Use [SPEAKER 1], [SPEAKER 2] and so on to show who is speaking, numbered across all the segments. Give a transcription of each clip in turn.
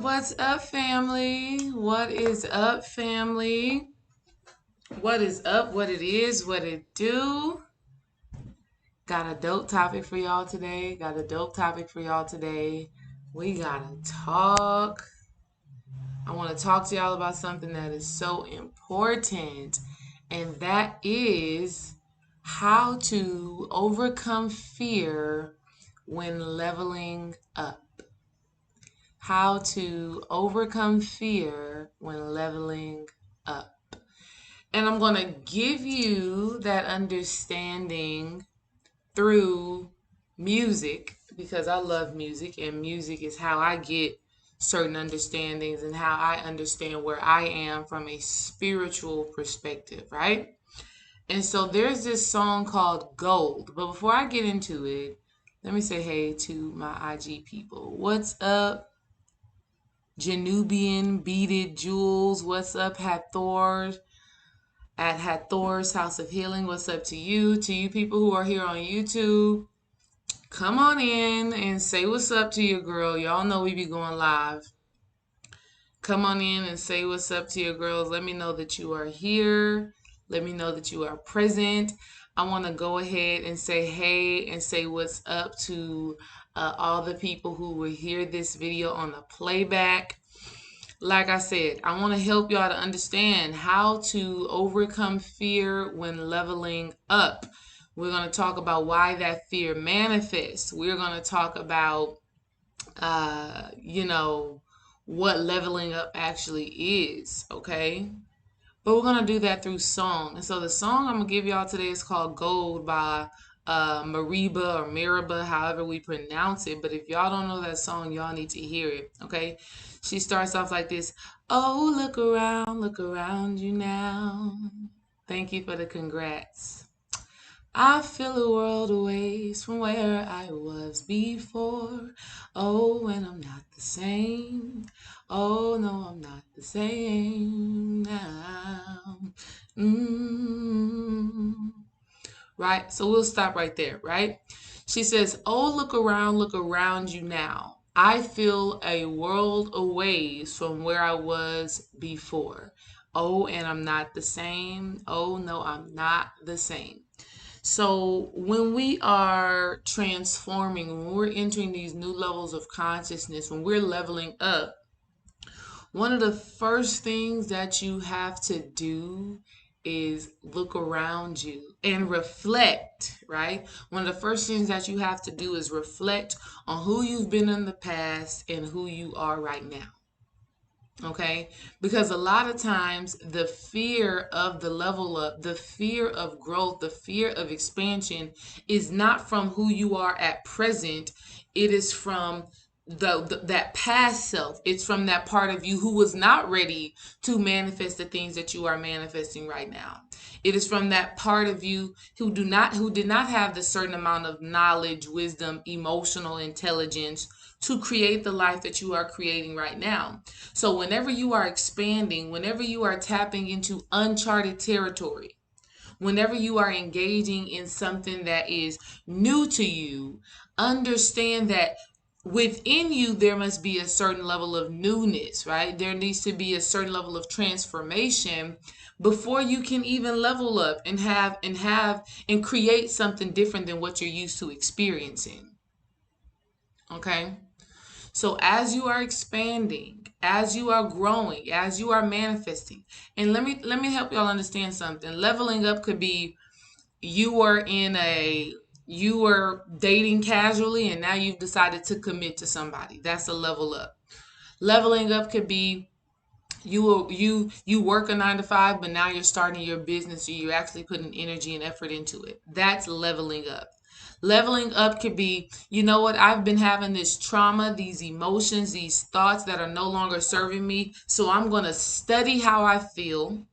[SPEAKER 1] What's up, family? What is up, family? What is up? What it is? What it do? Got a dope topic for y'all today. We gotta talk. I want to talk to y'all about something that is so important, and that is how to overcome fear when leveling up. How to overcome fear when leveling up. And I'm going to give you that understanding through music because I love music, and music is how I get certain understandings and how I understand where I am from a spiritual perspective, right? And so there's this song called Gold. But before I get into it, let me say hey to my IG people. What's up? Janubian Beaded Jewels, what's up? Hathor at Hathor's House of Healing, what's up to you? To you people who are here on YouTube, come on in and say what's up to your girl. Y'all know we be going live. Come on in and say what's up to your girls. Let me know that you are here. Let me know that you are present. I want to go ahead and say hey and say what's up to all the people who will hear this video on the playback. Like I said, I want to help y'all to understand how to overcome fear when leveling up. We're going to talk about why that fear manifests. We're going to talk about, what leveling up actually is, okay? But we're going to do that through song. And so the song I'm going to give y'all today is called Gold by Mariba or Mariba, however we pronounce it. But if y'all don't know that song, y'all need to hear it, okay? She starts off like this. Oh, look around you now. Thank you for the congrats. I feel a world away from where I was before. Oh, and I'm not the same. Oh, no, I'm not the same now. Right? So we'll stop right there, right? She says, oh, look around you now. I feel a world away from where I was before. Oh, and I'm not the same. Oh, no, I'm not the same. So when we are transforming, when we're entering these new levels of consciousness, when we're leveling up, one of the first things that you have to do is look around you and reflect, right? One of the first things that you have to do is reflect on who you've been in the past and who you are right now. Okay, because a lot of times the fear of the level up, the fear of growth, the fear of expansion is not from who you are at present. It is from that past self. It's from that part of you who was not ready to manifest the things that you are manifesting right now. It is from that part of you who did not have the certain amount of knowledge, wisdom, emotional intelligence to create the life that you are creating right now. So whenever you are expanding, whenever you are tapping into uncharted territory, whenever you are engaging in something that is new to you, understand that within you there must be a certain level of newness, right? There needs to be a certain level of transformation before you can even level up and create something different than what you're used to experiencing. Okay? So as you are expanding, as you are growing, as you are manifesting, and let me help y'all understand something. Leveling up could be you were dating casually and now you've decided to commit to somebody. That's a level up. Leveling up could be you work a 9 to 5, but now you're starting your business, or you're actually putting energy and effort into it. That's leveling up. Leveling up could be, you know what, I've been having this trauma, these emotions, these thoughts that are no longer serving me. So I'm going to study how I feel.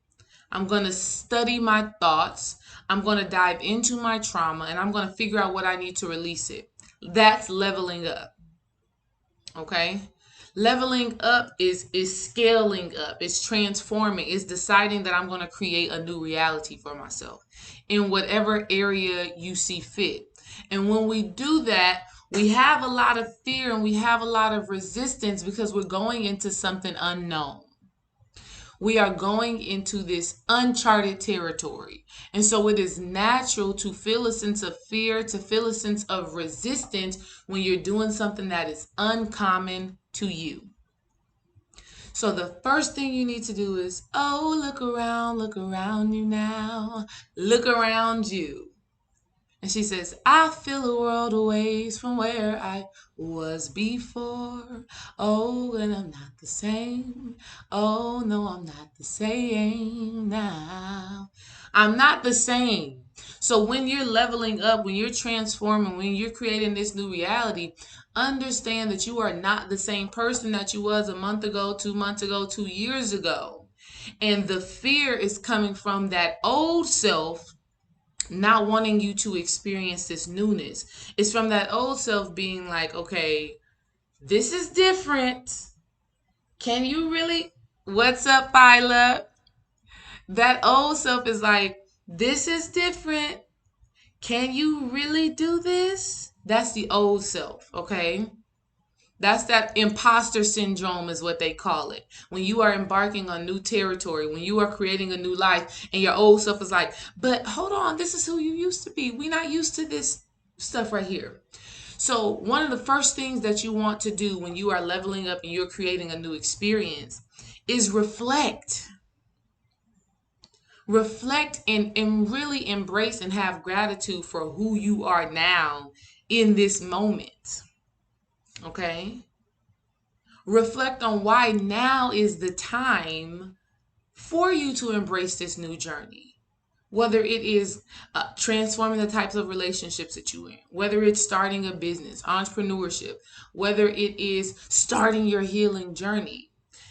[SPEAKER 1] I'm going to study my thoughts. I'm going to dive into my trauma, and I'm going to figure out what I need to release it. That's leveling up. Okay? Leveling up is scaling up. It's transforming. It's deciding that I'm going to create a new reality for myself in whatever area you see fit. And when we do that, We have a lot of fear and we have a lot of resistance because we're going into something unknown. We are going into this uncharted territory. And so it is natural to feel a sense of fear, to feel a sense of resistance when you're doing something that is uncommon to you. So the first thing you need to do is, oh, look around you now. Look around you. And she says, I feel a world a ways from where I was before. Oh, and I'm not the same. Oh, no, I'm not the same now. I'm not the same. So when you're leveling up, when you're transforming, when you're creating this new reality, understand that you are not the same person that you was a month ago, 2 months ago, 2 years ago. And the fear is coming from that old self not wanting you to experience this newness. It's from that old self being like, okay, this is different. Can you really? What's up, Phyla? That old self is like, this is different. Can you really do this? That's the old self, okay? That's that imposter syndrome is what they call it. When you are embarking on new territory, when you are creating a new life and your old self is like, but hold on, this is who you used to be. We're not used to this stuff right here. So one of the first things that you want to do when you are leveling up and you're creating a new experience is reflect. Reflect and really embrace and have gratitude for who you are now in this moment. Okay? Reflect on why now is the time for you to embrace this new journey. Whether it is transforming the types of relationships that you're in, whether it's starting a business, entrepreneurship, whether it is starting your healing journey.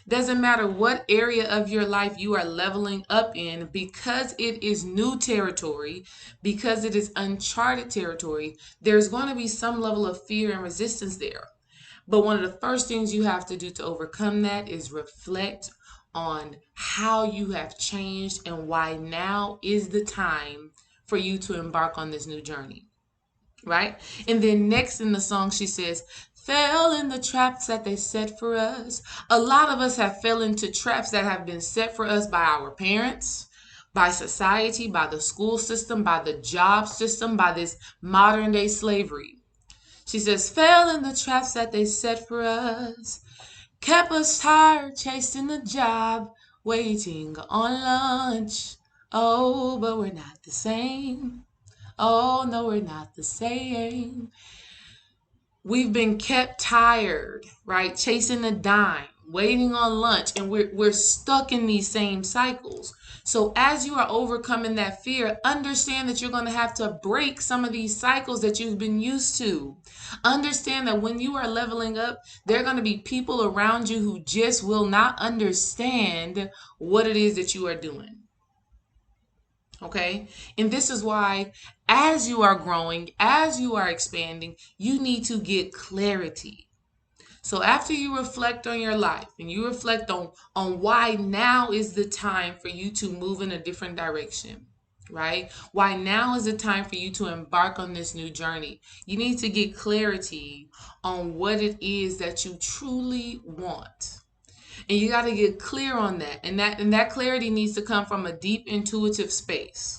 [SPEAKER 1] Doesn't matter what area of your life you are leveling up in, because it is new territory, because it is uncharted territory, there's going to be some level of fear and resistance there. But one of the first things you have to do to overcome that is reflect on how you have changed and why now is the time for you to embark on this new journey. Right? And then next in the song, she says, fell in the traps that they set for us. A lot of us have fell into traps that have been set for us by our parents, by society, by the school system, by the job system, by this modern day slavery. She says, fell in the traps that they set for us. Kept us tired, chasing the job, waiting on lunch. Oh, but we're not the same. Oh, no, we're not the same. We've been kept tired, right? Chasing the dime, waiting on lunch, and we're stuck in these same cycles. So as you are overcoming that fear, understand that you're going to have to break some of these cycles that you've been used to. Understand that when you are leveling up, there are going to be people around you who just will not understand what it is that you are doing. Okay? And this is why, as you are growing, as you are expanding, you need to get clarity. So after you reflect on your life and you reflect on why now is the time for you to move in a different direction, right? Why now is the time for you to embark on this new journey. You need to get clarity on what it is that you truly want. And you got to get clear on that. And that clarity needs to come from a deep intuitive space.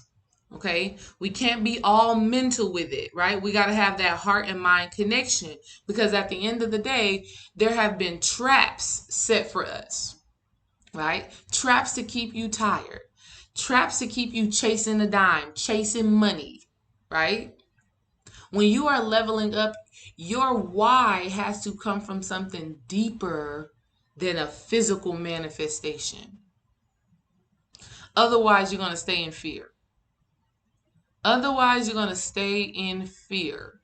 [SPEAKER 1] Okay, we can't be all mental with it, right? We got to have that heart and mind connection, because at the end of the day, there have been traps set for us, right? Traps to keep you tired, traps to keep you chasing a dime, chasing money, right? When you are leveling up, your why has to come from something deeper than a physical manifestation. Otherwise, you're going to stay in fear. Otherwise, you're going to stay in fear.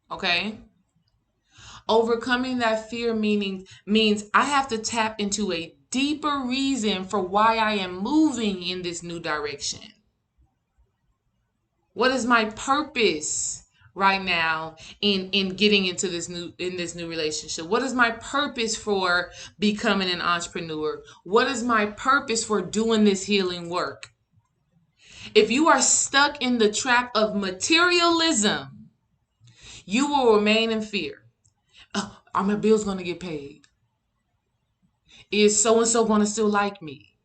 [SPEAKER 1] Okay? Overcoming that fear means I have to tap into a deeper reason for why I am moving in this new direction. What is my purpose right now in getting into this new relationship? What is my purpose for becoming an entrepreneur? What is my purpose for doing this healing work? If you are stuck in the trap of materialism, You will remain in fear. Oh, are my bills going to get paid? Is so and so going to still like me?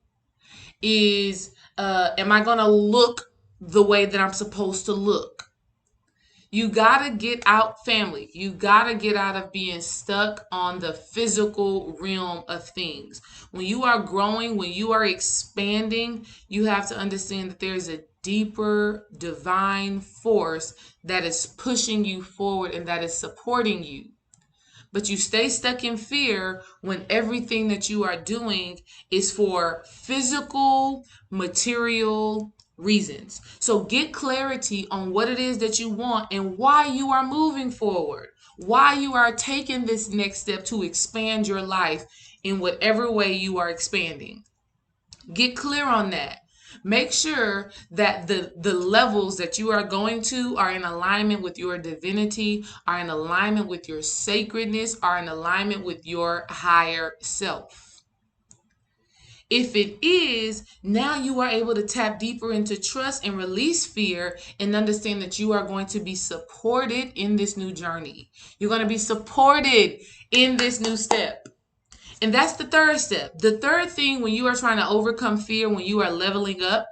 [SPEAKER 1] Am I going to look the way that I'm supposed to look? You got to get out, family. You got to get out of being stuck on the physical realm of things. When you are growing, when you are expanding, you have to understand that there's a deeper divine force that is pushing you forward and that is supporting you. But you stay stuck in fear when everything that you are doing is for physical, material reasons. So get clarity on what it is that you want and why you are moving forward, why you are taking this next step to expand your life in whatever way you are expanding. Get clear on that. Make sure that the levels that you are going to are in alignment with your divinity, are in alignment with your sacredness, are in alignment with your higher self. If it is, now you are able to tap deeper into trust and release fear and understand that you are going to be supported in this new journey. You're going to be supported in this new step. And that's the third step. The third thing when you are trying to overcome fear, when you are leveling up,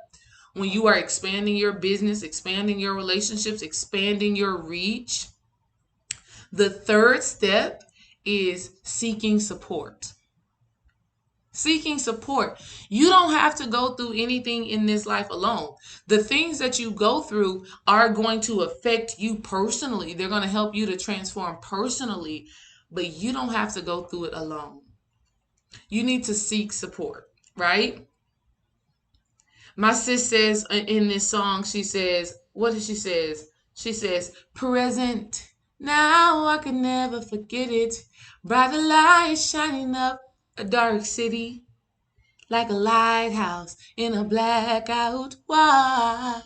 [SPEAKER 1] when you are expanding your business, expanding your relationships, expanding your reach, the third step is seeking support. Seeking support. You don't have to go through anything in this life alone. The things that you go through are going to affect you personally. They're going to help you to transform personally, but you don't have to go through it alone. You need to seek support, right? My sis says in this song, she says, what does she says? She says, present, now I can never forget it. Bright light shining up a dark city, like a lighthouse in a blackout. Why?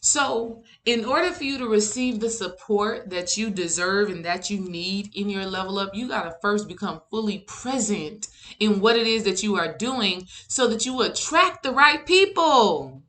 [SPEAKER 1] So, in order for you to receive the support that you deserve and that you need in your level up, you got to first become fully present in what it is that you are doing so that you attract the right people.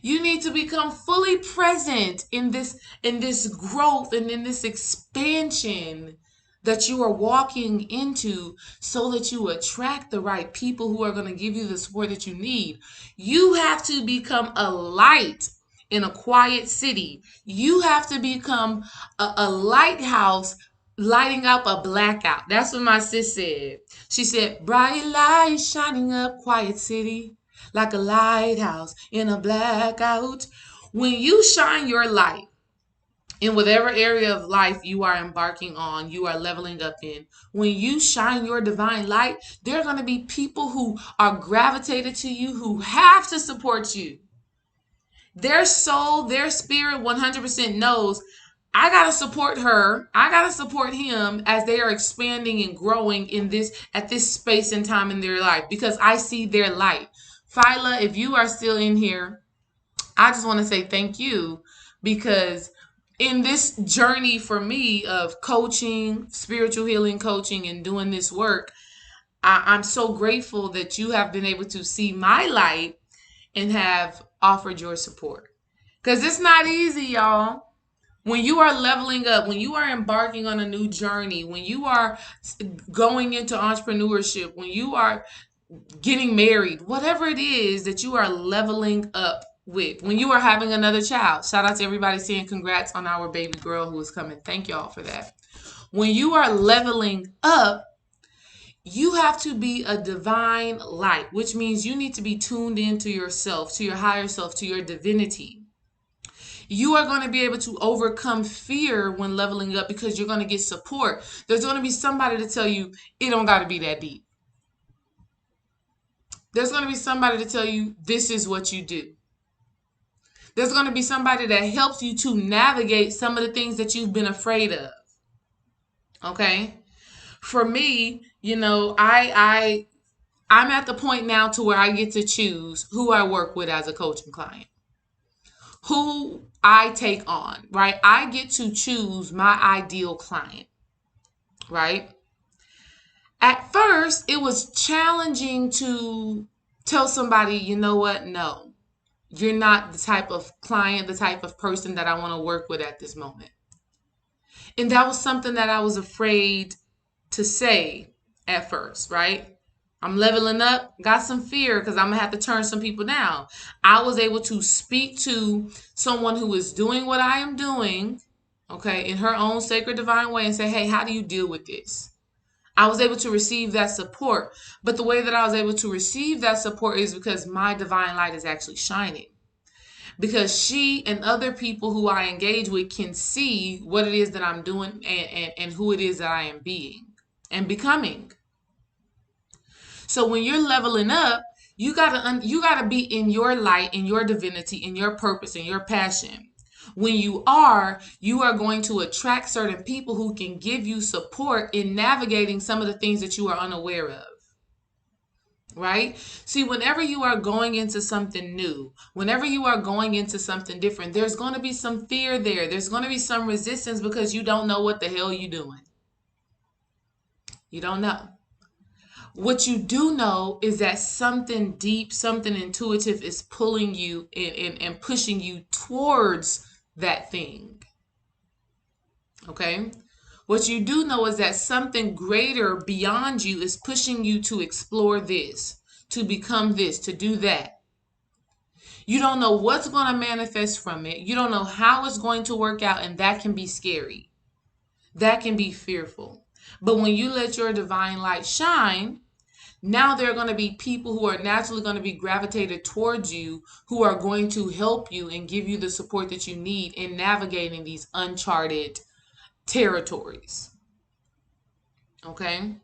[SPEAKER 1] You need to become fully present in this growth and in this expansion that you are walking into so that you attract the right people who are going to give you the support that you need. You have to become a light in a quiet city. You have to become a lighthouse lighting up a blackout. That's what my sis said. She said, bright light shining up quiet city, like a lighthouse in a blackout. When you shine your light in whatever area of life you are embarking on, you are leveling up in, when you shine your divine light, there are going to be people who are gravitated to you, who have to support you. Their soul, their spirit 100% knows, I got to support her. I got to support him as they are expanding and growing at this space and time in their life, because I see their light. Phyla, if you are still in here, I just want to say thank you, because in this journey for me of coaching, spiritual healing coaching, and doing this work, I'm so grateful that you have been able to see my light and have offered your support. Because it's not easy, y'all. When you are leveling up, when you are embarking on a new journey, when you are going into entrepreneurship, when you are getting married, whatever it is that you are leveling up with, when you are having another child, shout out to everybody saying congrats on our baby girl who is coming. Thank y'all for that. When you are leveling up, you have to be a divine light, which means you need to be tuned into yourself, to your higher self, to your divinity. You are going to be able to overcome fear when leveling up because you're going to get support. There's going to be somebody to tell you it don't got to be that deep. There's going to be somebody to tell you this is what you do. There's going to be somebody that helps you to navigate some of the things that you've been afraid of. Okay? For me, I'm at the point now to where I get to choose who I work with as a coaching client, who I take on, right? I get to choose my ideal client, right? At first, it was challenging to tell somebody, you know what? No. You're not the type of client, the type of person that I want to work with at this moment. And that was something that I was afraid to say at first, right? I'm leveling up, got some fear because I'm going to have to turn some people down. I was able to speak to someone who is doing what I am doing, okay, in her own sacred divine way and say, hey, how do you deal with this? I was able to receive that support. But the way that I was able to receive that support is because my divine light is actually shining. Because she and other people who I engage with can see what it is that I'm doing and who it is that I am being and becoming. So when you're leveling up, you gotta be in your light, in your divinity, in your purpose, in your passion. When you are going to attract certain people who can give you support in navigating some of the things that you are unaware of. Right? See, whenever you are going into something new, whenever you are going into something different, there's going to be some fear there. There's going to be some resistance because you don't know what the hell you're doing. You don't know. What you do know is that something deep, something intuitive is pulling you and pushing you towards that thing. Okay? What you do know is that something greater beyond you is pushing you to explore this, to become this, to do that. You don't know what's going to manifest from it. You don't know how it's going to work out, and that can be scary. That can be fearful. But when you let your divine light shine, now there are going to be people who are naturally going to be gravitated towards you, who are going to help you and give you the support that you need in navigating these uncharted territories. Okay?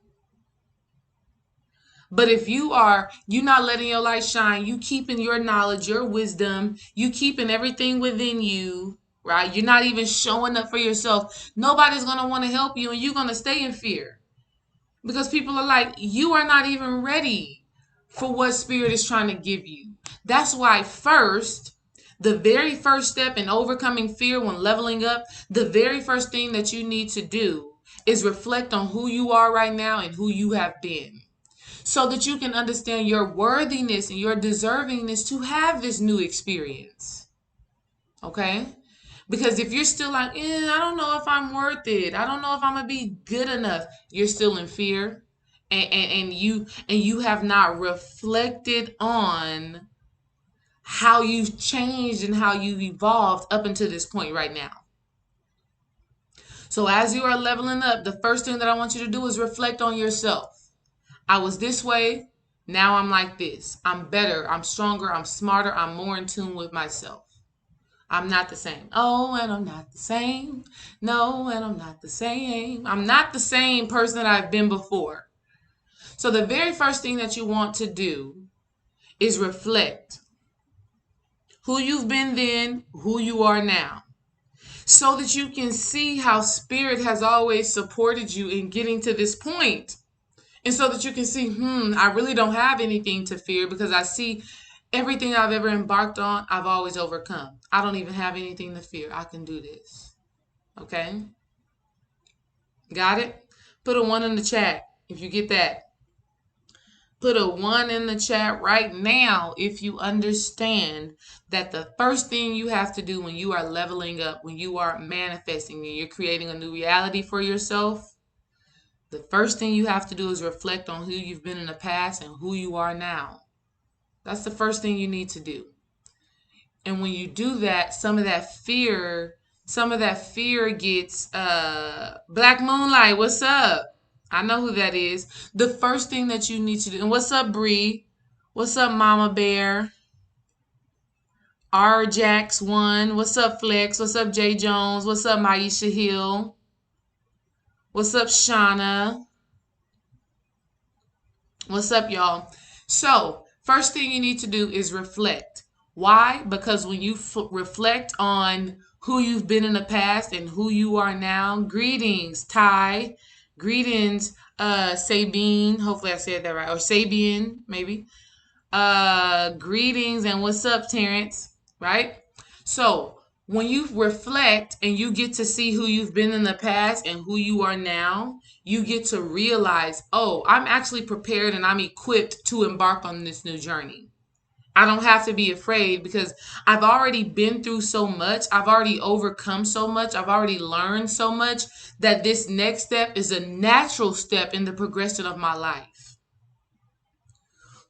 [SPEAKER 1] But if you're not letting your light shine, you keeping your knowledge, your wisdom, you keeping everything within you, right? You're not even showing up for yourself. Nobody's going to want to help you, and you're going to stay in fear. Because people are like, you are not even ready for what spirit is trying to give you. That's why the very first step in overcoming fear when leveling up, the very first thing that you need to do is reflect on who you are right now and who you have been, so that you can understand your worthiness and your deservingness to have this new experience. Okay? Because if you're still like, I don't know if I'm worth it, I don't know if I'm gonna be good enough, you're still in fear, and you have not reflected on how you've changed and how you've evolved up until this point right now. So as you are leveling up, the first thing that I want you to do is reflect on yourself. I was this way, now I'm like this. I'm better, I'm stronger, I'm smarter, I'm more in tune with myself. I'm not the same. Oh, and I'm not the same. No, and I'm not the same. I'm not the same person that I've been before. So the very first thing that you want to do is reflect who you've been then, who you are now, so that you can see how spirit has always supported you in getting to this point. And so that you can see, I really don't have anything to fear, because I see everything I've ever embarked on, I've always overcome. I don't even have anything to fear. I can do this. Okay? Got it? Put a 1 in the chat if you get that. Put a 1 in the chat right now if you understand that the first thing you have to do when you are leveling up, when you are manifesting and you're creating a new reality for yourself, the first thing you have to do is reflect on who you've been in the past and who you are now. That's the first thing you need to do. And when you do that, some of that fear gets Black Moonlight, what's up? I know who that is. The first thing that you need to do, and what's up, Bree? What's up, Mama Bear? R Jax 1, what's up, Flex? What's up, Jay Jones? What's up, Maisha Hill? What's up, Shauna? What's up, y'all? So, first thing you need to do is reflect. Why? Because when you reflect on who you've been in the past and who you are now, greetings, Ty. Greetings, Sabine. Hopefully I said that right. Or Sabian, maybe. Greetings and what's up, Terrence? Right? So, when you reflect and you get to see who you've been in the past and who you are now, you get to realize, oh, I'm actually prepared and I'm equipped to embark on this new journey. I don't have to be afraid because I've already been through so much. I've already overcome so much. I've already learned so much that this next step is a natural step in the progression of my life.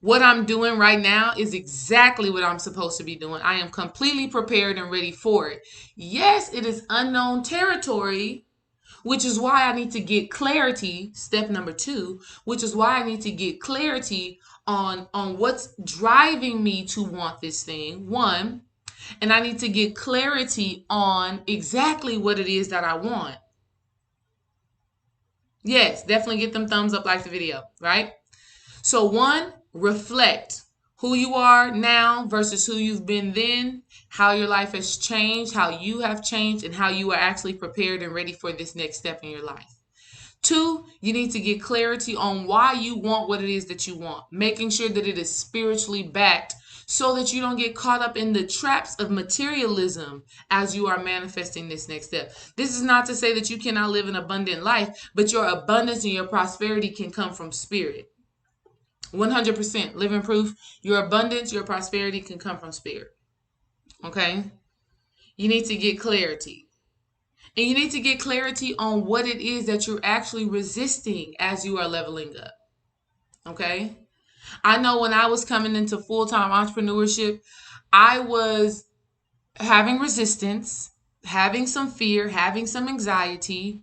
[SPEAKER 1] What I'm doing right now is exactly what I'm supposed to be doing. I am completely prepared and ready for it. Yes, it is unknown territory, which is why I need to get clarity. Step number 2, which is why I need to get clarity on what's driving me to want this thing. 1, and I need to get clarity on exactly what it is that I want. Yes, definitely get them thumbs up, like the video, right? So 1, reflect who you are now versus who you've been then, how your life has changed, how you have changed, and how you are actually prepared and ready for this next step in your life. 2, you need to get clarity on why you want what it is that you want, making sure that it is spiritually backed so that you don't get caught up in the traps of materialism as you are manifesting this next step. This is not to say that you cannot live an abundant life, but your abundance and your prosperity can come from spirit. 100% living proof. Your abundance, your prosperity can come from spirit. Okay? You need to get clarity. And you need to get clarity on what it is that you're actually resisting as you are leveling up. Okay? I know when I was coming into full-time entrepreneurship, I was having resistance, having some fear, having some anxiety.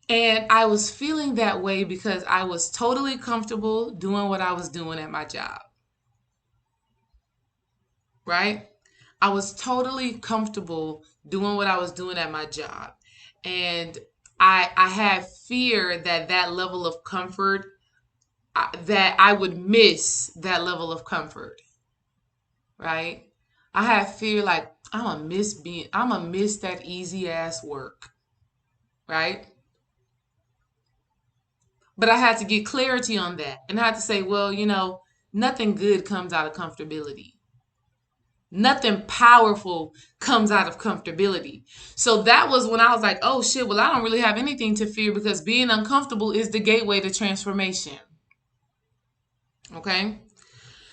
[SPEAKER 1] And I was feeling that way because I was totally comfortable doing what I was doing at my job. Right? I was totally comfortable doing what I was doing at my job. And I had fear that that level of comfort, that I would miss that level of comfort. Right? I had fear like I'm gonna miss that easy ass work. Right? But I had to get clarity on that. And I had to say, well, nothing good comes out of comfortability. Nothing powerful comes out of comfortability. So that was when I was like, oh shit, well, I don't really have anything to fear because being uncomfortable is the gateway to transformation. Okay?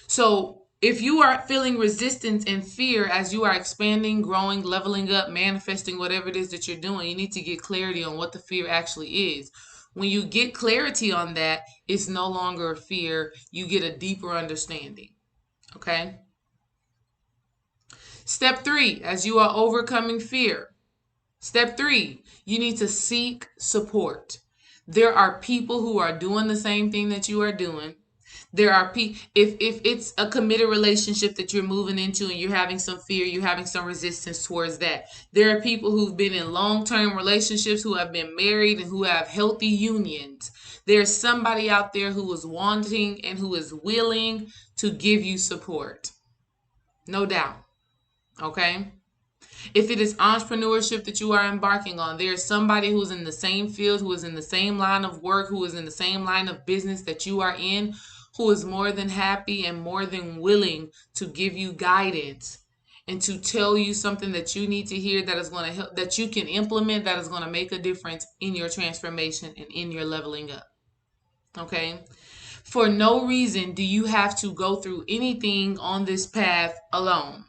[SPEAKER 1] So if you are feeling resistance and fear as you are expanding, growing, leveling up, manifesting whatever it is that you're doing, you need to get clarity on what the fear actually is. When you get clarity on that, it's no longer a fear. You get a deeper understanding. Okay? Step 3, as you are overcoming fear. Step 3, you need to seek support. There are people who are doing the same thing that you are doing. There are people, if it's a committed relationship that you're moving into and you're having some fear, you're having some resistance towards that. There are people who've been in long-term relationships, who have been married and who have healthy unions. There's somebody out there who is wanting and who is willing to give you support. No doubt. Okay? If it is entrepreneurship that you are embarking on, there is somebody who is in the same field, who is in the same line of work, who is in the same line of business that you are in, who is more than happy and more than willing to give you guidance and to tell you something that you need to hear that is going to help, that you can implement, that is going to make a difference in your transformation and in your leveling up. Okay? For no reason do you have to go through anything on this path alone.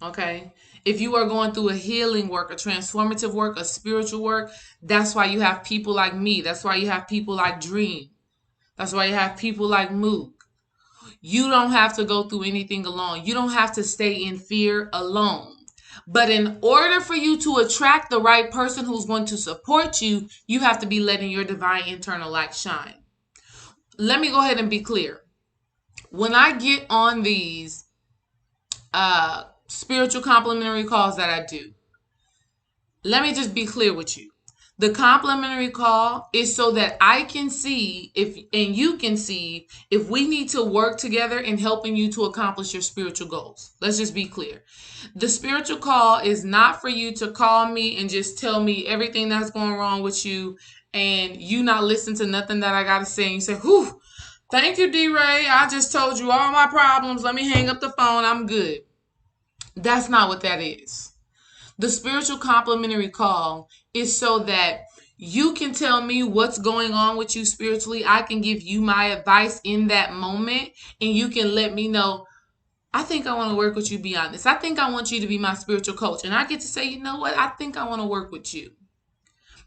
[SPEAKER 1] Okay? If you are going through a healing work, a transformative work, a spiritual work, that's why you have people like me. That's why you have people like Dream. That's why you have people like Mook. You don't have to go through anything alone. You don't have to stay in fear alone. But in order for you to attract the right person who's going to support you, you have to be letting your divine internal light shine. Let me go ahead and be clear. When I get on these spiritual complementary calls that I do, let me just be clear with you. The complimentary call is so that I can see and you can see if we need to work together in helping you to accomplish your spiritual goals. Let's just be clear. The spiritual call is not for you to call me and just tell me everything that's going wrong with you and you not listen to nothing that I got to say and you say, whew, thank you, D-Ray. I just told you all my problems. Let me hang up the phone. I'm good. That's not what that is. The spiritual complimentary call is so that you can tell me what's going on with you spiritually. I can give you my advice in that moment and you can let me know I think I want to work with you beyond this. I think I want you to be my spiritual coach. And I get to say, you know what? I think I want to work with you.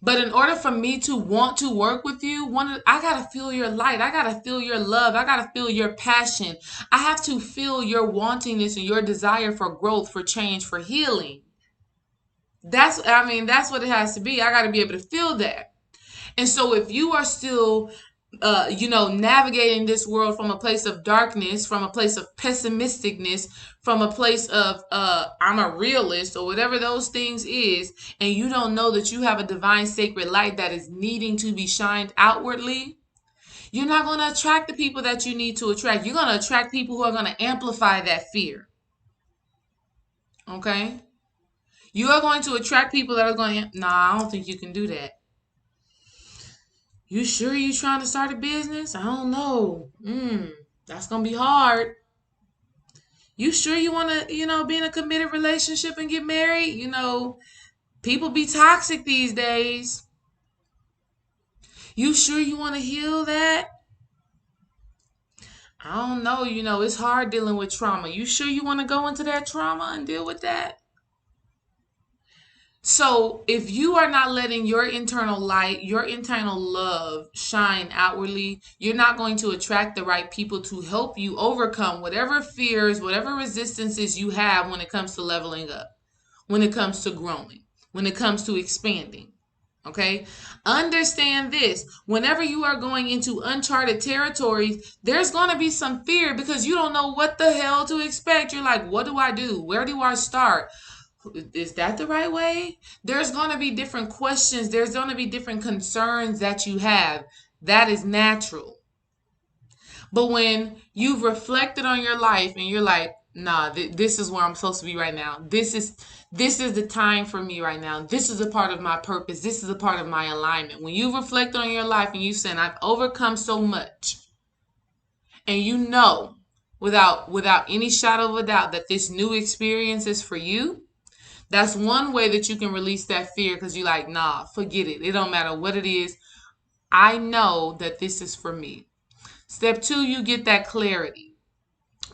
[SPEAKER 1] But in order for me to want to work with you, I got to feel your light. I got to feel your love. I got to feel your passion. I have to feel your wantingness and your desire for growth, for change, for healing. That's what it has to be. I got to be able to feel that. And so if you are still navigating this world from a place of darkness, from a place of pessimisticness, from a place of I'm a realist or whatever those things is, and you don't know that you have a divine sacred light that is needing to be shined outwardly, you're not going to attract the people that you need to attract. You're going to attract people who are going to amplify that fear. Okay? You are going to attract people that are going to, I don't think you can do that. You sure you trying to start a business? I don't know. That's going to be hard. You sure you want to, be in a committed relationship and get married? People be toxic these days. You sure you want to heal that? I don't know. It's hard dealing with trauma. You sure you want to go into that trauma and deal with that? So if you are not letting your internal light, your internal love shine outwardly, you're not going to attract the right people to help you overcome whatever fears, whatever resistances you have when it comes to leveling up, when it comes to growing, when it comes to expanding. Okay? Understand this. Whenever you are going into uncharted territories, there's going to be some fear because you don't know what the hell to expect. You're like, what do I do? Where do I start? Is that the right way? There's going to be different questions. There's going to be different concerns that you have. That is natural. But when you've reflected on your life and you're like, nah, this is where I'm supposed to be right now. This is the time for me right now. This is a part of my purpose. This is a part of my alignment. When you reflect on your life and you say, I've overcome so much, and you know without any shadow of a doubt that this new experience is for you, that's one way that you can release that fear because you're like, nah, forget it. It don't matter what it is. I know that this is for me. Step 2, you get that clarity.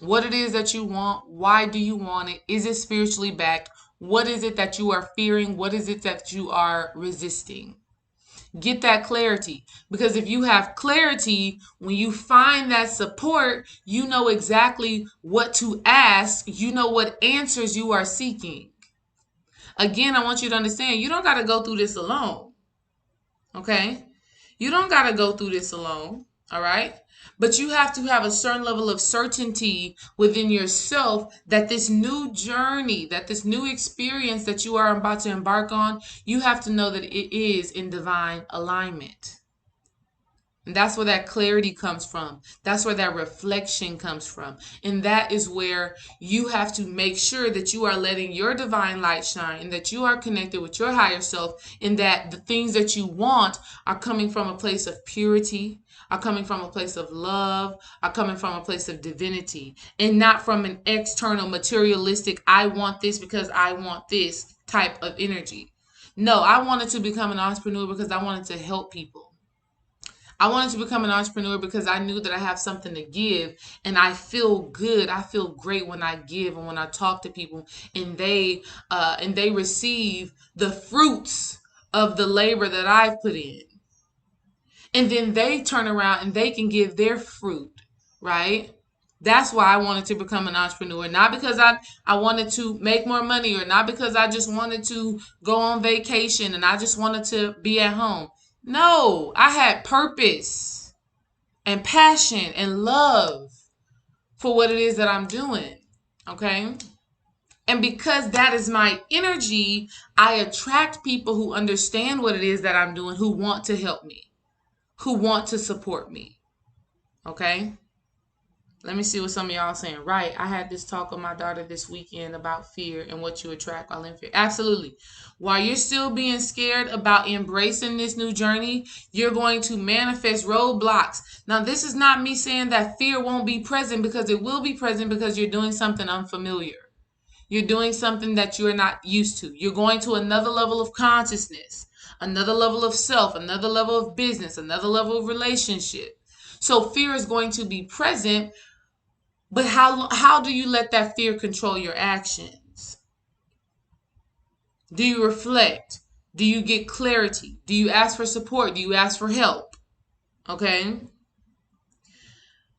[SPEAKER 1] What it is that you want. Why do you want it? Is it spiritually backed? What is it that you are fearing? What is it that you are resisting? Get that clarity. Because if you have clarity, when you find that support, you know exactly what to ask. You know what answers you are seeking. Again, I want you to understand, you don't got to go through this alone. Okay? You don't got to go through this alone. All right? But you have to have a certain level of certainty within yourself that this new journey, that this new experience that you are about to embark on, you have to know that it is in divine alignment. And that's where that clarity comes from. That's where that reflection comes from. And that is where you have to make sure that you are letting your divine light shine and that you are connected with your higher self and that the things that you want are coming from a place of purity, are coming from a place of love, are coming from a place of divinity, and not from an external materialistic, I want this because I want this type of energy. No, I wanted to become an entrepreneur because I wanted to help people. I wanted to become an entrepreneur because I knew that I have something to give and I feel good. I feel great when I give and when I talk to people and they receive the fruits of the labor that I've put in. And then they turn around and they can give their fruit, right? That's why I wanted to become an entrepreneur. Not because I wanted to make more money or not because I just wanted to go on vacation and I just wanted to be at home. No, I had purpose and passion and love for what it is that I'm doing. Okay? And because that is my energy, I attract people who understand what it is that I'm doing, who want to help me, who want to support me. Okay? Let me see what some of y'all are saying. Right. I had this talk with my daughter this weekend about fear and what you attract while in fear. Absolutely. While you're still being scared about embracing this new journey, you're going to manifest roadblocks. Now, this is not me saying that fear won't be present because it will be present because you're doing something unfamiliar. You're doing something that you're not used to. You're going to another level of consciousness, another level of self, another level of business, another level of relationship. So fear is going to be present. But how do you let that fear control your actions? Do you reflect? Do you get clarity? Do you ask for support? Do you ask for help? Okay.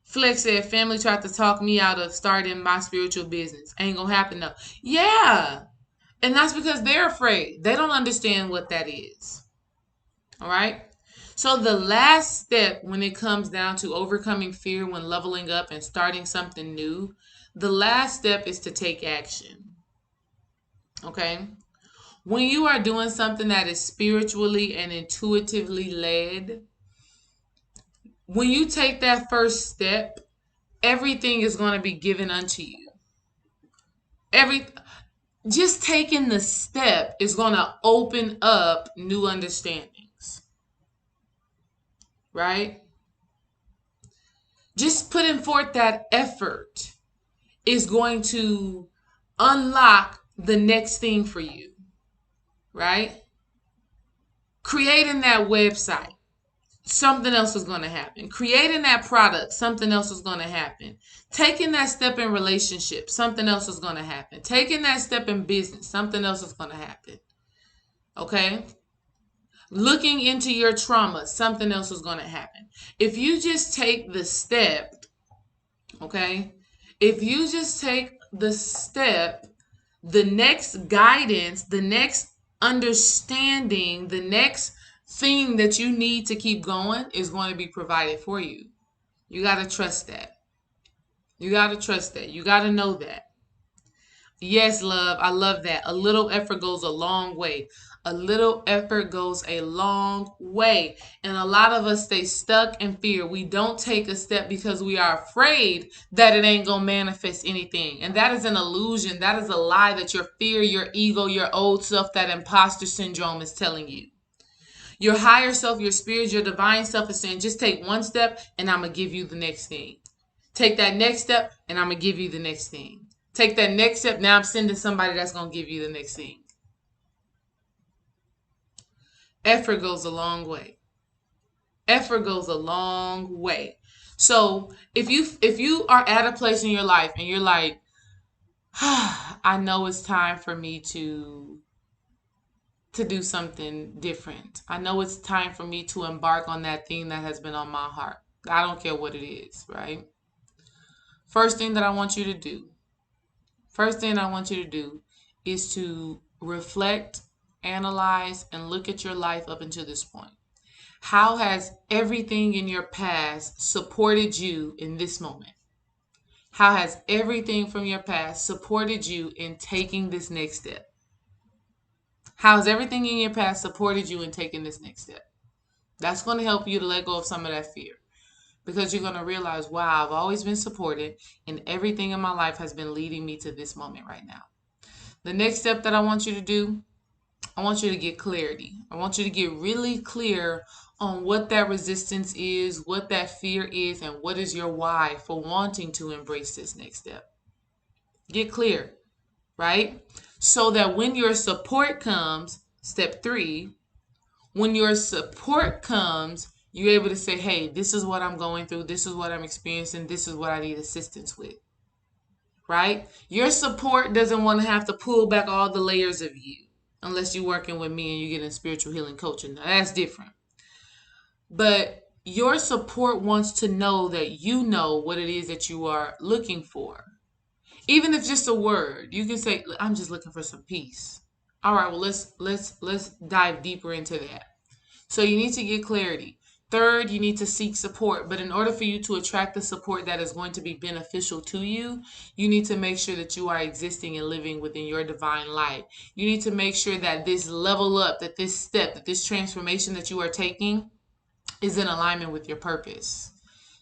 [SPEAKER 1] Flex said, family tried to talk me out of starting my spiritual business. Ain't gonna happen though. Yeah. And that's because they're afraid. They don't understand what that is. All right. So the last step when it comes down to overcoming fear when leveling up and starting something new, the last step is to take action. Okay. When you are doing something that is spiritually and intuitively led, when you take that first step, everything is going to be given unto you. Just taking the step is going to open up new understandings. Right? Just putting forth that effort is going to unlock the next thing for you. Right? Creating that website, something else is going to happen. Creating that product, something else is going to happen. Taking that step in relationship, something else is going to happen. Taking that step in business, something else is going to happen. Okay? Looking into your trauma, something else is going to happen. If you just take the step, okay? If you just take the step, the next guidance, the next understanding, the next thing that you need to keep going is going to be provided for you. You got to trust that. You got to trust that. You got to know that. Yes, love. I love that. A little effort goes a long way. A little effort goes a long way. And a lot of us stay stuck in fear. We don't take a step because we are afraid that it ain't going to manifest anything. And that is an illusion. That is a lie that your fear, your ego, your old self, that imposter syndrome is telling you. Your higher self, your spirit, your divine self is saying, just take one step and I'm going to give you the next thing. Take that next step and I'm going to give you the next thing. Take that next step. Now I'm sending somebody that's going to give you the next thing. Effort goes a long way. Effort goes a long way. So if you are at a place in your life and you're like, I know it's time for me to do something different. I know it's time for me to embark on that thing that has been on my heart. I don't care what it is, right? First thing I want you to do is to reflect, analyze, and look at your life up until this point. How has everything in your past supported you in this moment? How has everything from your past supported you in taking this next step? How has everything in your past supported you in taking this next step? That's going to help you to let go of some of that fear. Because you're going to realize, wow, I've always been supported and everything in my life has been leading me to this moment right now. The next step that I want you to do, I want you to get clarity. I want you to get really clear on what that resistance is, what that fear is, and what is your why for wanting to embrace this next step. Get clear, right? So that when your support comes, step 3, when your support comes, you're able to say, hey, this is what I'm going through. This is what I'm experiencing. This is what I need assistance with. Right? Your support doesn't want to have to pull back all the layers of you unless you're working with me and you're getting spiritual healing coaching. Now, that's different. But your support wants to know that you know what it is that you are looking for. Even if just a word, you can say, I'm just looking for some peace. All right, well, let's dive deeper into that. So you need to get clarity. Third, you need to seek support. But in order for you to attract the support that is going to be beneficial to you, you need to make sure that you are existing and living within your divine light. You need to make sure that this level up, that this step, that this transformation that you are taking is in alignment with your purpose,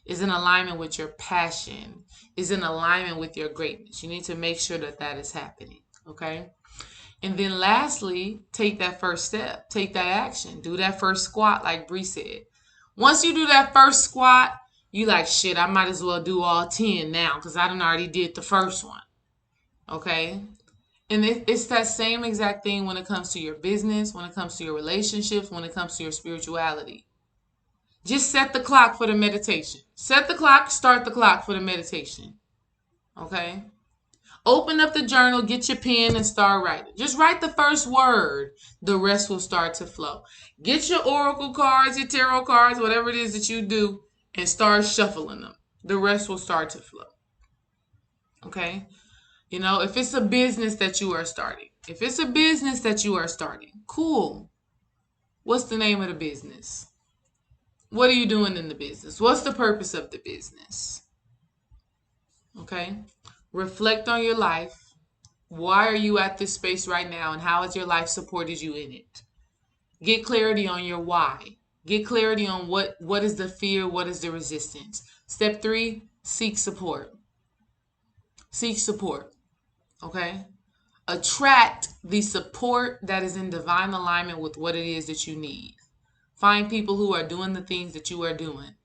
[SPEAKER 1] is in alignment with your passion, is in alignment with your greatness. You need to make sure that that is happening, okay? And then lastly, take that first step. Take that action. Do that first squat like Bree said. Once you do that first squat, you like, shit, I might as well do all 10 now because I done already did the first one. Okay? And it's that same exact thing when it comes to your business, when it comes to your relationships, when it comes to your spirituality. Just set the clock for the meditation. Set the clock, start the clock for the meditation. Okay? Open up the journal, get your pen, and start writing. Just write the first word. The rest will start to flow. Get your oracle cards, your tarot cards, whatever it is that you do, and start shuffling them. The rest will start to flow. Okay? You know, if it's a business that you are starting, cool. What's the name of the business? What are you doing in the business? What's the purpose of the business? Okay? Reflect on your life. Why are you at this space right now, and how has your life supported you in it? Get clarity on your why. Get clarity on what is the fear, what is the resistance. Step 3, seek support. Seek support. Okay? Attract the support that is in divine alignment with what it is that you need. Find people who are doing the things that you are doing.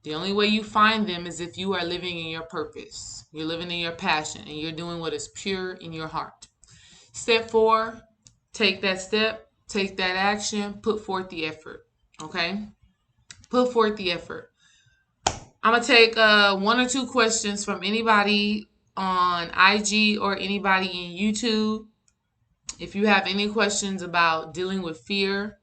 [SPEAKER 1] The only way you find them is if you are living in your purpose. You're living in your passion, and you're doing what is pure in your heart. Step 4, take that step, take that action, put forth the effort. Okay? Put forth the effort. I'm going to take 1 or 2 questions from anybody on IG or anybody in YouTube. If you have any questions about dealing with fear,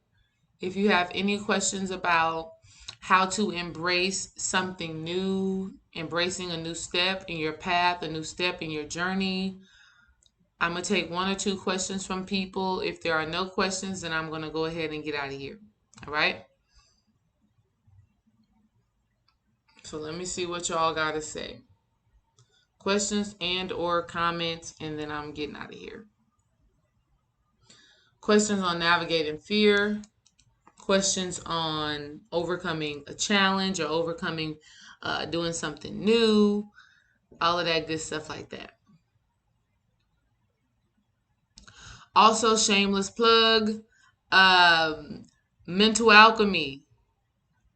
[SPEAKER 1] if you have any questions about how to embrace something new, embracing a new step in your path, a new step in your journey, I'm going to take 1 or 2 questions from people. If there are no questions, then I'm going to go ahead and get out of here. All right? So let me see what y'all got to say. Questions and or comments, and then I'm getting out of here. Questions on navigating fear. Questions on overcoming a challenge or overcoming doing something new. All of that good stuff like that. Also, shameless plug, Mental Alchemy.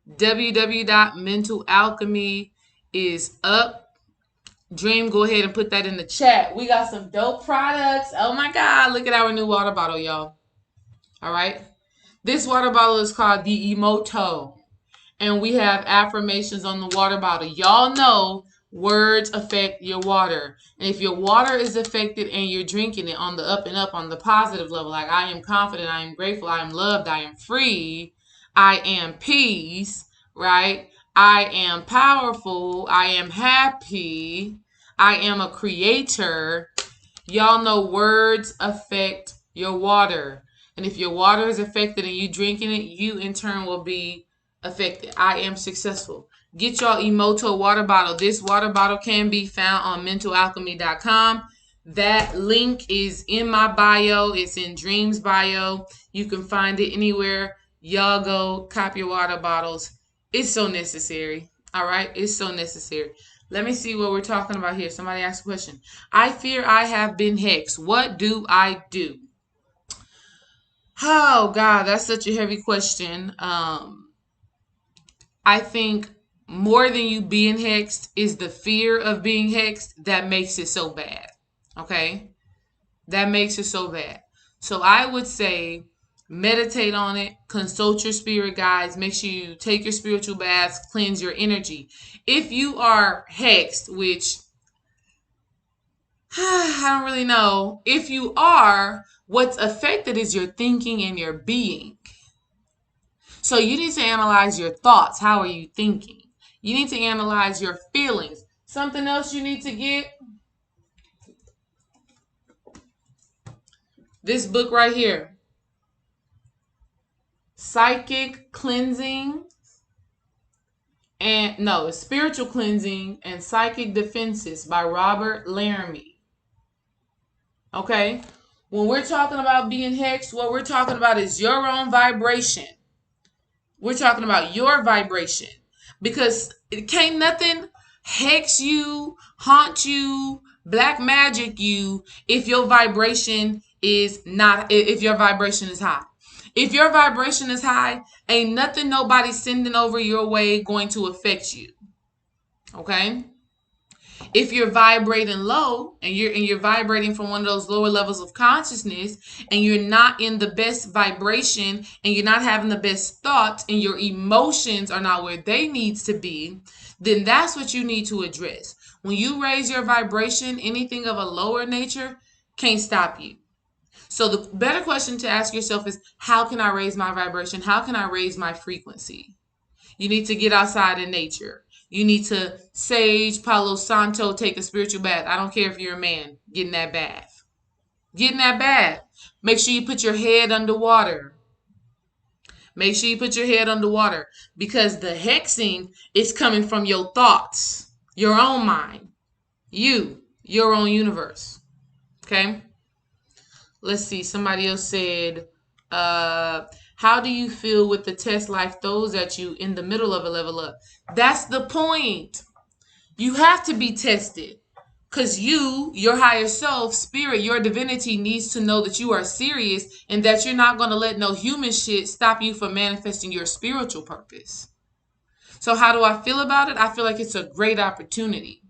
[SPEAKER 1] www.mentalalchemy is up. Dream, go ahead and put that in the chat. We got some dope products. Oh my God, look at our new water bottle, y'all. All right. This water bottle is called the Emoto. And we have affirmations on the water bottle. Y'all know words affect your water. And if your water is affected and you're drinking it on the up and up, on the positive level, like I am confident, I am grateful, I am loved, I am free, I am peace, right? I am powerful, I am happy, I am a creator. Y'all know words affect your water. And if your water is affected and you drinking it, you in turn will be affected. I am successful. Get your Emoto water bottle. This water bottle can be found on mentalalchemy.com. That link is in my bio. It's in Dream's bio. You can find it anywhere. Y'all go cop your water bottles. It's so necessary. All right? It's so necessary. Let me see what we're talking about here. Somebody asked a question. I fear I have been hexed. What do I do? Oh, God, that's such a heavy question. I think more than you being hexed is the fear of being hexed that makes it so bad. Okay? That makes it so bad. So I would say meditate on it, consult your spirit guides, make sure you take your spiritual baths, cleanse your energy. If you are hexed, which I don't really know, if you are, what's affected is your thinking and your being. So you need to analyze your thoughts. How are you thinking? You need to analyze your feelings. Something else you need to get. This book right here. Psychic Cleansing. Spiritual Cleansing and Psychic Defenses by Robert Laramie. Okay? When we're talking about being hexed, what we're talking about is your own vibration. We're talking about your vibration. Because it can't nothing hex you, haunt you, black magic you if your vibration is if your vibration is high. If your vibration is high, ain't nothing nobody sending over your way going to affect you. Okay? If you're vibrating low and you're vibrating from one of those lower levels of consciousness and you're not in the best vibration and you're not having the best thoughts and your emotions are not where they need to be, then that's what you need to address. When you raise your vibration, anything of a lower nature can't stop you. So the better question to ask yourself is, how can I raise my vibration? How can I raise my frequency? You need to get outside in nature. You need to sage, Palo Santo, take a spiritual bath. I don't care if you're a man. Get in that bath. Get in that bath. Make sure you put your head underwater. Make sure you put your head underwater, because the hexing is coming from your thoughts, your own mind, your own universe. Okay? Let's see. Somebody else said, how do you feel with the test life throws at you in the middle of a level up? That's the point. You have to be tested. Because your higher self, spirit, your divinity needs to know that you are serious and that you're not going to let no human shit stop you from manifesting your spiritual purpose. So how do I feel about it? I feel like it's a great opportunity.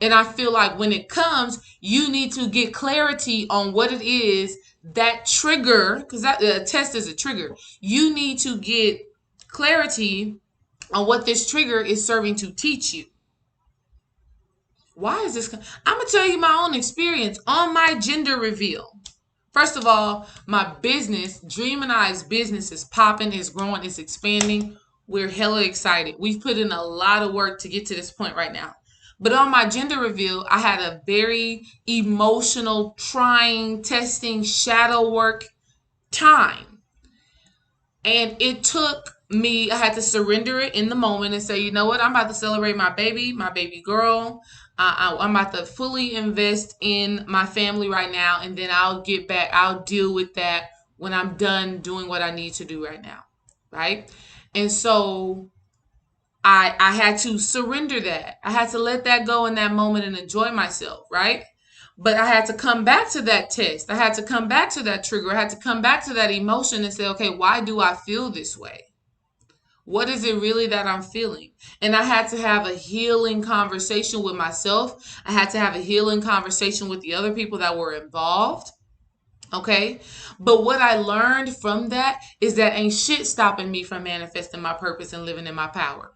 [SPEAKER 1] And I feel like when it comes, you need to get clarity on what it is that trigger, because that test is a trigger. You need to get clarity on what this trigger is serving to teach you. Why is this? I'm going to tell you my own experience on my gender reveal. First of all, my business, Dream and I's business, is popping, is growing, is expanding. We're hella excited. We've put in a lot of work to get to this point right now. But on my gender reveal, I had a very emotional, trying, testing, shadow work time. And it took me, I had to surrender it in the moment and say, you know what? I'm about to celebrate my baby girl. I'm about to fully invest in my family right now. And then I'll get back. I'll deal with that when I'm done doing what I need to do right now. Right. And so I had to surrender that. I had to let that go in that moment and enjoy myself. Right. But I had to come back to that test. I had to come back to that trigger. I had to come back to that emotion and say, okay, why do I feel this way? What is it really that I'm feeling? And I had to have a healing conversation with myself. I had to have a healing conversation with the other people that were involved. Okay. But what I learned from that is that ain't shit stopping me from manifesting my purpose and living in my power.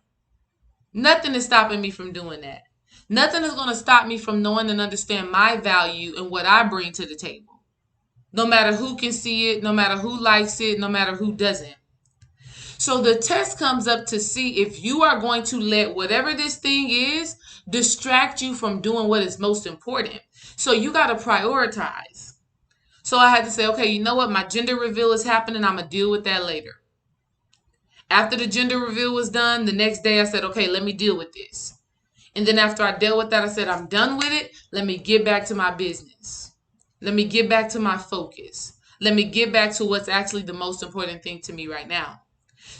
[SPEAKER 1] Nothing is stopping me from doing that. Nothing is going to stop me from knowing and understand my value and what I bring to the table. No matter who can see it, no matter who likes it, no matter who doesn't. So the test comes up to see if you are going to let whatever this thing is distract you from doing what is most important. So you got to prioritize. So I had to say, okay, you know what? My gender reveal is happening. I'm going to deal with that later. After the gender reveal was done, the next day I said, okay, let me deal with this. And then after I dealt with that, I said, I'm done with it. Let me get back to my business. Let me get back to my focus. Let me get back to what's actually the most important thing to me right now.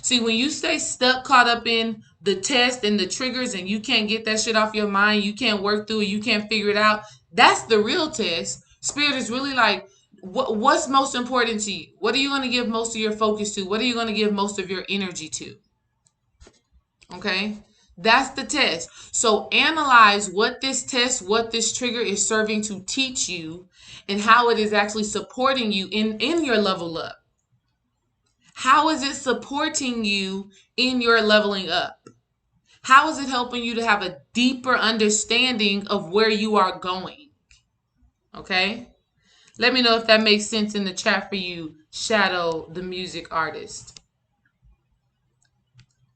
[SPEAKER 1] See, when you stay stuck, caught up in the test and the triggers, and you can't get that shit off your mind, you can't work through it, you can't figure it out, that's the real test. Spirit is really like, what's most important to you? What are you going to give most of your focus to? What are you going to give most of your energy to? Okay? That's the test. So analyze what this test, what this trigger is serving to teach you, and how it is actually supporting you in your level up. How is it supporting you in your leveling up? How is it helping you to have a deeper understanding of where you are going? Okay? Let me know if that makes sense in the chat for you, Shadow, the music artist.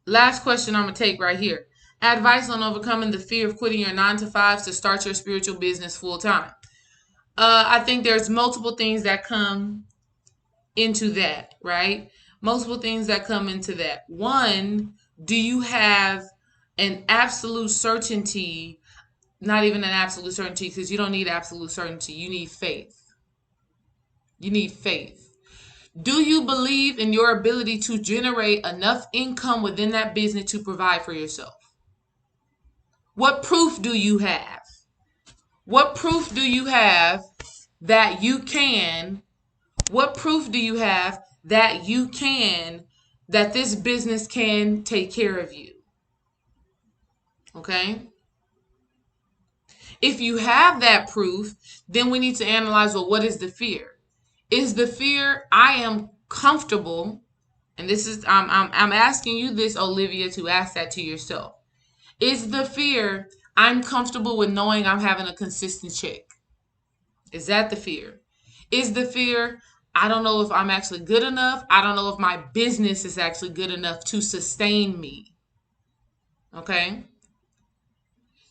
[SPEAKER 1] Last question I'm going to take right here. Advice on overcoming the fear of quitting your 9-to-5 to start your spiritual business full time. I think there's multiple things that come into that, right? Multiple things that come into that. One, do you have an absolute certainty? Not even an absolute certainty, because you don't need absolute certainty. You need faith. You need faith. Do you believe in your ability to generate enough income within that business to provide for yourself? What proof do you have? What proof do you have that you can? What proof do you have that you can, that this business can take care of you? Okay? If you have that proof, then we need to analyze, well, what is the fear? Is the fear, I am comfortable, and this is, I'm asking you this, Olivia, to ask that to yourself. Is the fear, I'm comfortable with knowing I'm having a consistent check. Is that the fear? Is the fear, I don't know if I'm actually good enough. I don't know if my business is actually good enough to sustain me. Okay?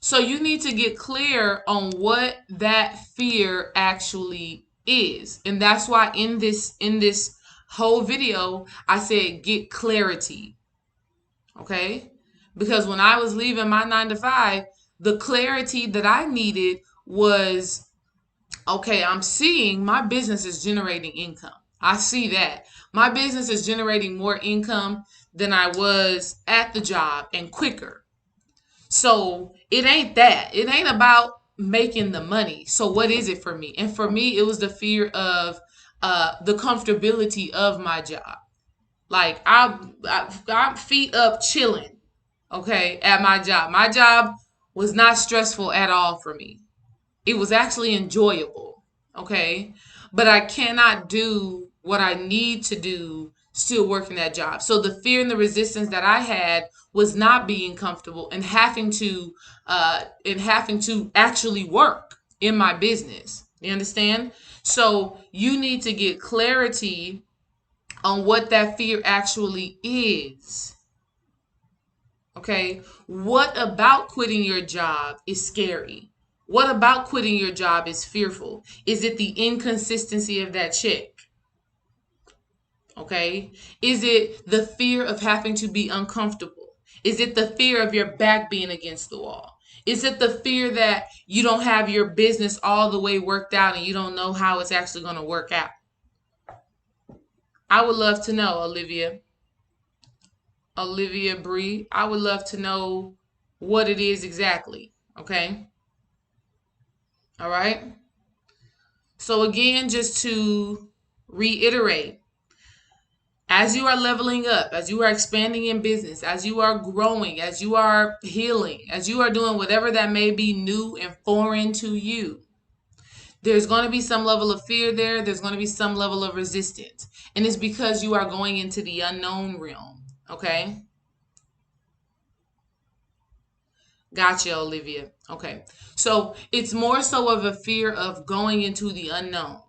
[SPEAKER 1] So you need to get clear on what that fear actually is. And that's why in this whole video, I said get clarity. Okay? Because when I was leaving my 9 to 5, the clarity that I needed was, okay, I'm seeing my business is generating income. I see that. My business is generating more income than I was at the job and quicker. So it ain't that. It ain't about making the money. So what is it for me? And for me, it was the fear of the comfortability of my job. Like I'm feet up chilling, okay, at my job. My job was not stressful at all for me. It was actually enjoyable, okay? But I cannot do what I need to do still working that job. So the fear and the resistance that I had was not being comfortable and having to actually work in my business. You understand? So you need to get clarity on what that fear actually is. Okay? What about quitting your job is scary? What about quitting your job is fearful? Is it the inconsistency of that check? Okay? Is it the fear of having to be uncomfortable? Is it the fear of your back being against the wall? Is it the fear that you don't have your business all the way worked out and you don't know how it's actually going to work out? I would love to know, Olivia Bree. I would love to know what it is exactly. Okay? All right? So again, just to reiterate, as you are leveling up, as you are expanding in business, as you are growing, as you are healing, as you are doing whatever that may be new and foreign to you, there's going to be some level of fear there. There's going to be some level of resistance. And it's because you are going into the unknown realm. Okay? Gotcha, Olivia. Okay. So it's more so of a fear of going into the unknown.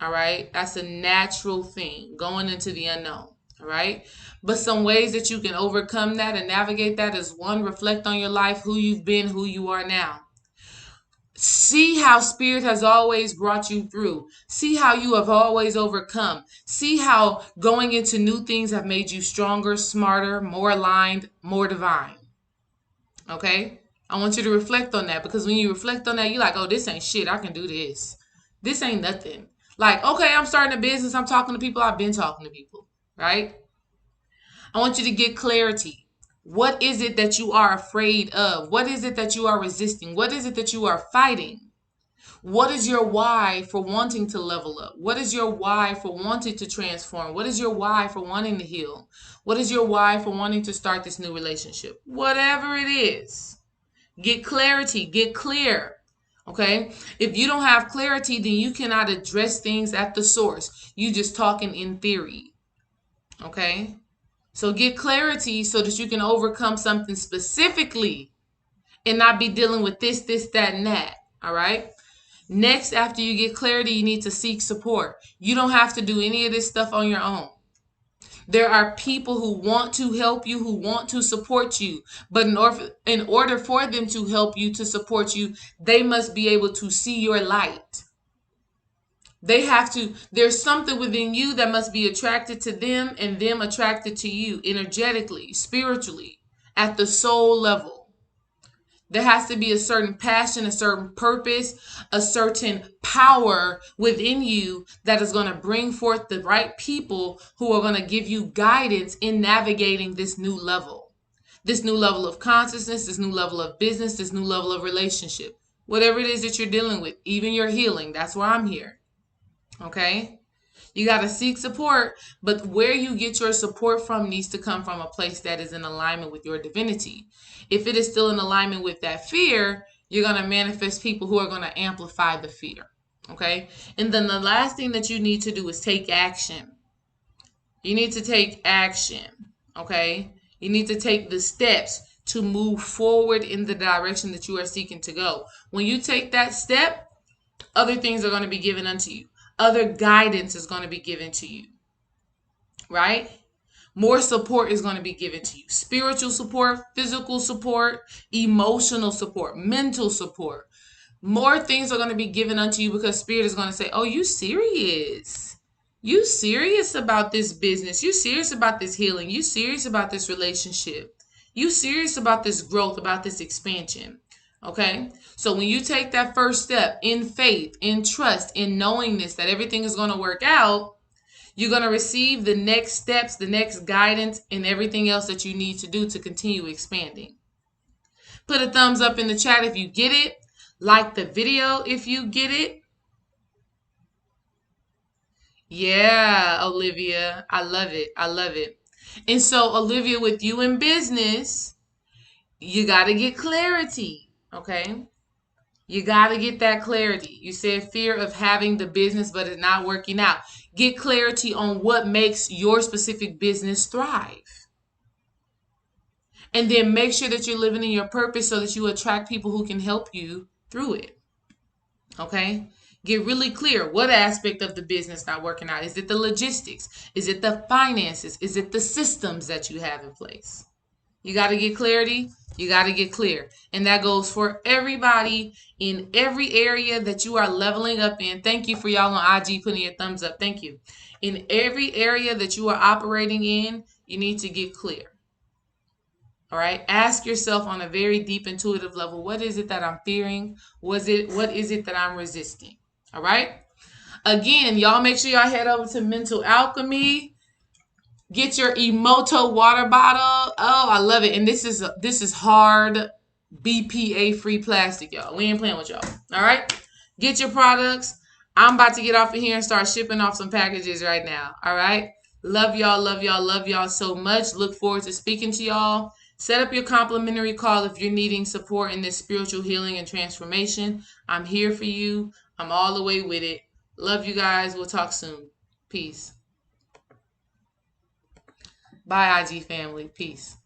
[SPEAKER 1] All right. That's a natural thing, going into the unknown. All right. But some ways that you can overcome that and navigate that is one, reflect on your life, who you've been, who you are now. See how Spirit has always brought you through. See how you have always overcome. See how going into new things have made you stronger, smarter, more aligned, more divine. Okay? I want you to reflect on that, because when you reflect on that, you're like, oh, this ain't shit. I can do this. This ain't nothing. Like, okay, I'm starting a business. I'm talking to people. I've been talking to people, right? I want you to get clarity. What is it that you are afraid of? What is it that you are resisting? What is it that you are fighting? What is your why for wanting to level up? What is your why for wanting to transform? What is your why for wanting to heal? What is your why for wanting to start this new relationship? Whatever it is, get clarity, get clear. Okay? If you don't have clarity, then you cannot address things at the source. You just talking in theory. Okay? So get clarity so that you can overcome something specifically and not be dealing with this, that, and that. All right? Next, after you get clarity, you need to seek support. You don't have to do any of this stuff on your own. There are people who want to help you, who want to support you. But in order for them to help you, to support you, they must be able to see your light. There's something within you that must be attracted to them and them attracted to you energetically, spiritually, at the soul level. There has to be a certain passion, a certain purpose, a certain power within you that is going to bring forth the right people who are going to give you guidance in navigating this new level of consciousness, this new level of business, this new level of relationship, whatever it is that you're dealing with, even your healing. That's why I'm here. Okay? You got to seek support, but where you get your support from needs to come from a place that is in alignment with your divinity. If it is still in alignment with that fear, you're going to manifest people who are going to amplify the fear. Okay? And then the last thing that you need to do is take action. You need to take action. Okay? You need to take the steps to move forward in the direction that you are seeking to go. When you take that step, other things are going to be given unto you. Other guidance is going to be given to you, right? More support is going to be given to you. Spiritual support, physical support, emotional support, mental support. More things are going to be given unto you because Spirit is going to say, oh, you serious? You serious about this business? You serious about this healing? You serious about this relationship? You serious about this growth, about this expansion? Okay? So when you take that first step in faith, in trust, in knowing this, that everything is going to work out, you're going to receive the next steps, the next guidance, and everything else that you need to do to continue expanding. Put a thumbs up in the chat if you get it. Like the video if you get it. Yeah, Olivia. I love it. I love it. And so, Olivia, with you in business, you got to get clarity. Okay? You got to get that clarity. You said fear of having the business, but it's not working out. Get clarity on what makes your specific business thrive. And then make sure that you're living in your purpose so that you attract people who can help you through it. Okay? Get really clear. What aspect of the business not working out? Is it the logistics? Is it the finances? Is it the systems that you have in place? You got to get clarity. You got to get clear. And that goes for everybody in every area that you are leveling up in. Thank you for y'all on IG putting your thumbs up. Thank you. In every area that you are operating in, you need to get clear. All right. Ask yourself on a very deep intuitive level, what is it that I'm fearing? What is it that I'm resisting? All right. Again, y'all make sure y'all head over to Mental Alchemy. Get your Emoto water bottle. Oh, I love it. And this is hard BPA free plastic, y'all. We ain't playing with y'all. All right. Get your products. I'm about to get off of here and start shipping off some packages right now. All right. Love y'all, love y'all, love y'all so much. Look forward to speaking to y'all. Set up your complimentary call if you're needing support in this spiritual healing and transformation. I'm here for you. I'm all the way with it. Love you guys. We'll talk soon. Peace. Bye, IG family. Peace.